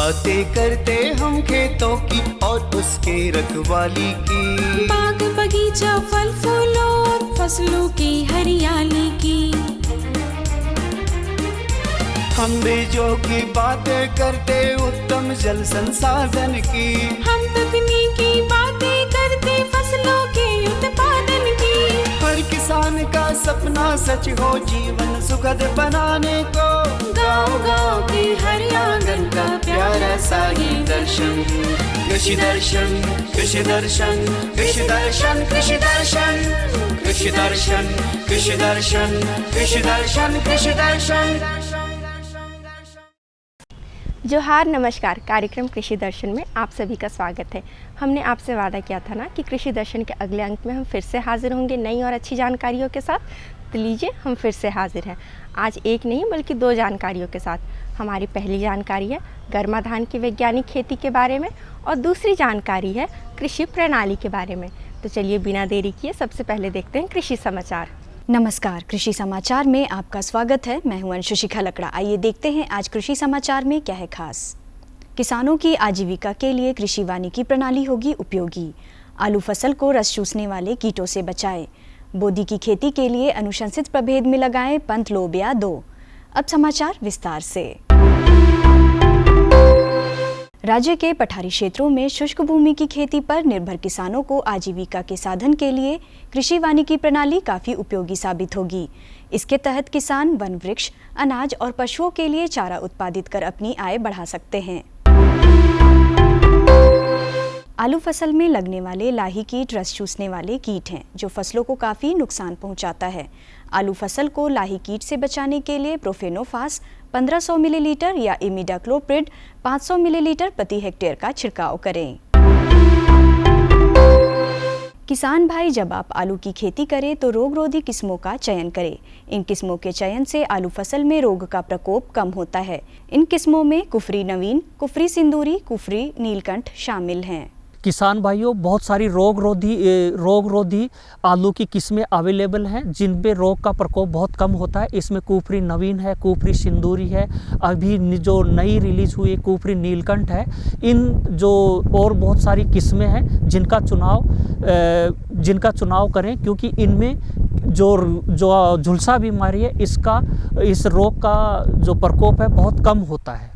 बातें करते हम खेतों की और उसके रखवाली की, बाग बगीचा फल फूलों और फसलों की हरियाली की। हम बीजों की बातें करते उत्तम जल संसाधन की, हम तकनीकी बातें करते फसलों के उत्पादन की। हर किसान का सपना सच हो जीवन सुखद बनाने को, गाँव-गाँव के हर आंगन का प्यारा सा ये दर्शन। कृषि दर्शन, कृषि दर्शन, कृषि दर्शन, कृषि दर्शन, कृषि दर्शन, कृषि दर्शन, कृषि दर्शन, कृषि दर्शन। जोहार, नमस्कार। कार्यक्रम कृषि दर्शन में आप सभी का स्वागत है। हमने आपसे वादा किया था ना कि कृषि दर्शन के अगले अंक में हम फिर से हाजिर होंगे नई और अच्छी जानकारियों के साथ। तो लीजिए, हम फिर से हाजिर हैं आज एक नहीं बल्कि दो जानकारियों के साथ। हमारी पहली जानकारी है गर्मा धान की वैज्ञानिक खेती के बारे में और दूसरी जानकारी है कृषि प्रणाली के बारे में। तो चलिए बिना देरी किए सबसे पहले देखते हैं कृषि समाचार। नमस्कार, कृषि समाचार में आपका स्वागत है। मैं हूं अंशुशिखा लकड़ा। आइए देखते हैं आज कृषि समाचार में क्या है खास। किसानों की आजीविका के लिए कृषि वानिकी प्रणाली होगी उपयोगी। आलू फसल को रस चूसने वाले कीटों से बचाएं। बोदी की खेती के लिए अनुशंसित प्रभेद में लगाएं पंत लोबिया 2। अब समाचार विस्तार से। राज्य के पठारी क्षेत्रों में शुष्क भूमि की खेती पर निर्भर किसानों को आजीविका के साधन के लिए कृषि वानिकी प्रणाली काफ़ी उपयोगी साबित होगी। इसके तहत किसान वन वृक्ष, अनाज और पशुओं के लिए चारा उत्पादित कर अपनी आय बढ़ा सकते हैं। आलू फसल में लगने वाले लाही कीट रस चूसने वाले कीट हैं जो फसलों को काफ़ी नुकसान पहुंचाता है। आलू फसल को लाही कीट से बचाने के लिए प्रोफेनोफास 1500 मिलीलीटर या इमिडाक्लोप्रिड 500 मिलीलीटर प्रति हेक्टेयर का छिड़काव करें। किसान भाई, जब आप आलू की खेती करें तो रोगरोधी किस्मों का चयन करें। इन किस्मों के चयन से आलू फसल में रोग का प्रकोप कम होता है। इन किस्मों में कुफरी नवीन, कुफरी सिंदूरी, कुफरी नीलकंठ शामिल हैं। किसान भाइयों, बहुत सारी रोग रोधी आलू की किस्में अवेलेबल हैं जिन पे रोग का प्रकोप बहुत कम होता है। इसमें कुफरी नवीन है, कुफरी सिंदूरी है, अभी जो नई रिलीज हुई कुफरी नीलकंठ है। इन जो और बहुत सारी किस्में हैं जिनका चुनाव करें, क्योंकि इनमें जो झुलसा बीमारी है इस रोग का जो प्रकोप है बहुत कम होता है।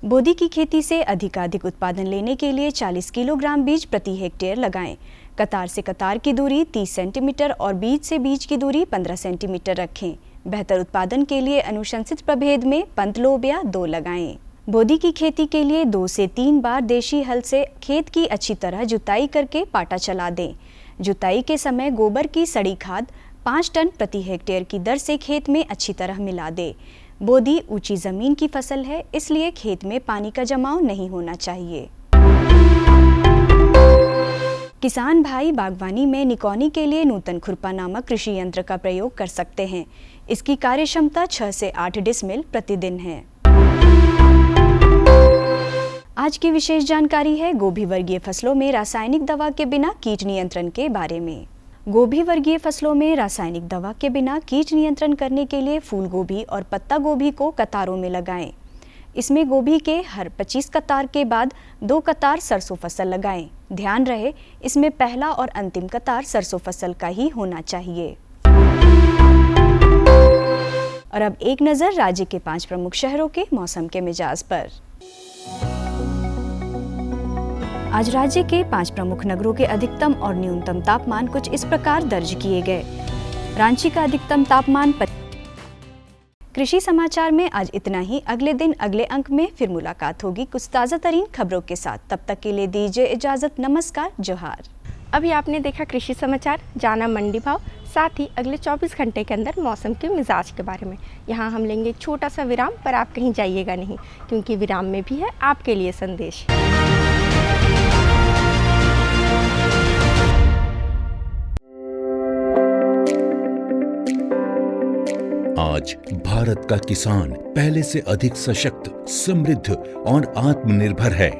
बोदी की खेती से अधिकाधिक उत्पादन लेने के लिए 40 किलोग्राम बीज प्रति हेक्टेयर लगाएं। कतार से कतार की दूरी 30 सेंटीमीटर और बीज से बीज की दूरी 15 सेंटीमीटर रखें। बेहतर उत्पादन के लिए अनुशंसित प्रभेद में पंत लोबिया 2 लगाएं। बोदी की खेती के लिए 2 से 3 बार देशी हल से खेत की अच्छी तरह जुताई करके पाटा चला दें। जुताई के समय गोबर की सड़ी खाद 5 टन प्रति हेक्टेयर की दर से खेत में अच्छी तरह मिला दें। बोदी ऊंची जमीन की फसल है, इसलिए खेत में पानी का जमाव नहीं होना चाहिए। किसान भाई बागवानी में निकौनी के लिए नूतन खुरपा नामक कृषि यंत्र का प्रयोग कर सकते हैं। इसकी कार्यक्षमता 6 से 8 डिसमिल प्रतिदिन है। आज की विशेष जानकारी है गोभी वर्गीय फसलों में रासायनिक दवा के बिना कीट नियंत्रण के बारे में। गोभी वर्गीय फसलों में रासायनिक दवा के बिना कीट नियंत्रण करने के लिए फूल गोभी और पत्ता गोभी को कतारों में लगाएं। इसमें गोभी के हर 25 कतार के बाद 2 कतार सरसों फसल लगाएं। ध्यान रहे, इसमें पहला और अंतिम कतार सरसों फसल का ही होना चाहिए। और अब एक नज़र राज्य के 5 प्रमुख शहरों के मौसम के मिजाज पर। आज राज्य के 5 प्रमुख नगरों के अधिकतम और न्यूनतम तापमान कुछ इस प्रकार दर्ज किए गए। रांची का अधिकतम तापमान। कृषि समाचार में आज इतना ही। अगले दिन अगले अंक में फिर मुलाकात होगी कुछ ताज़ा तरीन खबरों के साथ। तब तक के लिए दीजिए इजाज़त। नमस्कार, जोहार। अभी आपने देखा कृषि समाचार, जाना मंडी भाव, साथ ही अगले 24 घंटे के अंदर मौसम के मिजाज के बारे में। यहाँ हम लेंगे एक छोटा सा विराम, पर आप कहीं जाइएगा नहीं, क्योंकि विराम में भी है आपके लिए संदेश। आज भारत का किसान पहले से अधिक सशक्त, समृद्ध और आत्मनिर्भर है।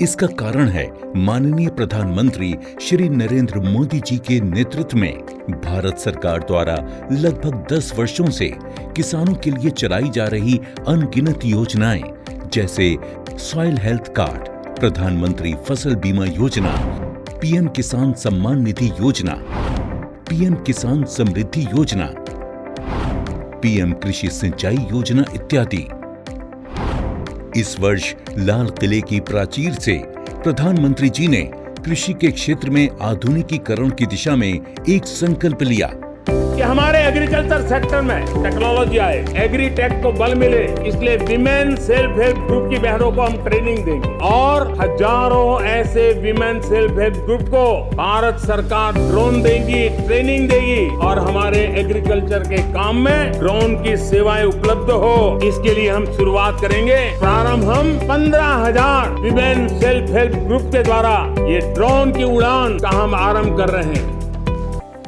इसका कारण है माननीय प्रधानमंत्री श्री नरेंद्र मोदी जी के नेतृत्व में भारत सरकार द्वारा लगभग 10 वर्षों से किसानों के लिए चलाई जा रही अनगिनत योजनाएं जैसे सॉइल हेल्थ कार्ड, प्रधानमंत्री फसल बीमा योजना, पीएम किसान सम्मान निधि योजना, पीएम किसान समृद्धि योजना, पीएम कृषि सिंचाई योजना इत्यादि। इस वर्ष लाल किले की प्राचीर से प्रधानमंत्री जी ने कृषि के क्षेत्र में आधुनिकीकरण की दिशा में एक संकल्प लिया कि हमारे एग्रीकल्चर सेक्टर में टेक्नोलॉजी आए, एग्री टेक को बल मिले, इसलिए विमेन सेल्फ हेल्प ग्रुप की बहनों को हम ट्रेनिंग देंगे और हजारों ऐसे विमेन सेल्फ हेल्प ग्रुप को भारत सरकार ड्रोन देगी, ट्रेनिंग देगी और हमारे एग्रीकल्चर के काम में ड्रोन की सेवाएं उपलब्ध हो, इसके लिए हम शुरुआत करेंगे। प्रारंभ हम 15,000 विमेन सेल्फ हेल्प ग्रुप के द्वारा ये ड्रोन की उड़ान का हम आरंभ कर रहे हैं।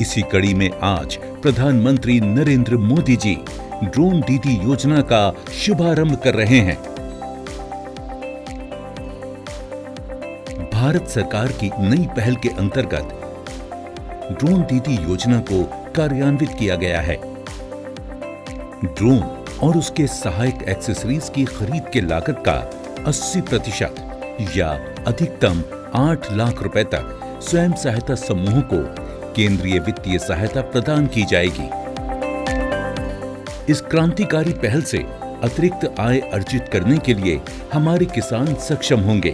इसी कड़ी में आज प्रधानमंत्री नरेंद्र मोदी जी ड्रोन दीदी योजना का शुभारंभ कर रहे हैं। भारत सरकार की नई पहल के अंतर्गत ड्रोन दीदी योजना को कार्यान्वित किया गया है। ड्रोन और उसके सहायक एक्सेसरीज की खरीद के लागत का 80% या अधिकतम 8 लाख रुपए तक स्वयं सहायता समूहों को केंद्रीय वित्तीय सहायता प्रदान की जाएगी। इस क्रांतिकारी पहल से अतिरिक्त आय अर्जित करने के लिए हमारे किसान सक्षम होंगे।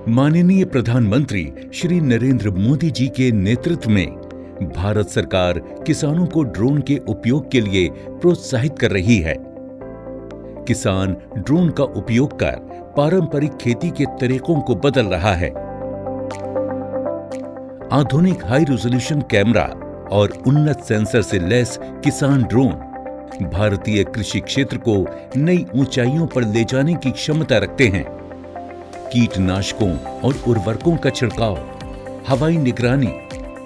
माननीय प्रधानमंत्री श्री नरेंद्र मोदी जी के नेतृत्व में भारत सरकार किसानों को ड्रोन के उपयोग के लिए प्रोत्साहित कर रही है। किसान ड्रोन का उपयोग कर पारंपरिक खेती के तरीकों को बदल रहा है। आधुनिक हाई रेजोल्यूशन कैमरा और उन्नत सेंसर से लैस किसान ड्रोन भारतीय कृषि क्षेत्र को नई ऊंचाइयों पर ले जाने की क्षमता रखते हैं। कीटनाशकों और उर्वरकों का छिड़काव, हवाई निगरानी,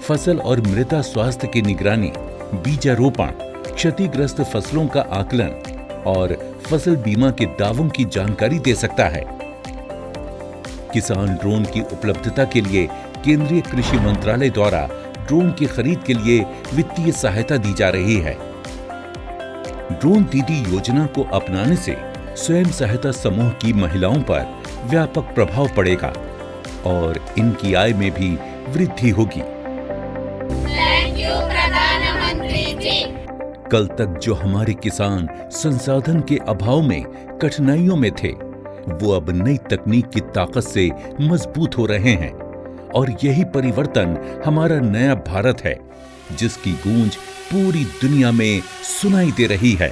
फसल और मृदा स्वास्थ्य की निगरानी, बीजारोपण, क्षतिग्रस्त फसलों का आकलन और फसल बीमा के दावों की जानकारी दे सकता है। किसान ड्रोन की उपलब्धता के लिए केंद्रीय कृषि मंत्रालय द्वारा ड्रोन की खरीद के लिए वित्तीय सहायता दी जा रही है। ड्रोन दीदी योजना को अपनाने से स्वयं सहायता समूह की महिलाओं पर व्यापक प्रभाव पड़ेगा और इनकी आय में भी वृद्धि होगी। थैंक यू प्रधानमंत्री जी। कल तक जो हमारे किसान संसाधन के अभाव में कठिनाइयों में थे, वो अब नई तकनीक की ताकत से मजबूत हो रहे हैं और यही परिवर्तन हमारा नया भारत है, जिसकी गूंज पूरी दुनिया में सुनाई दे रही है।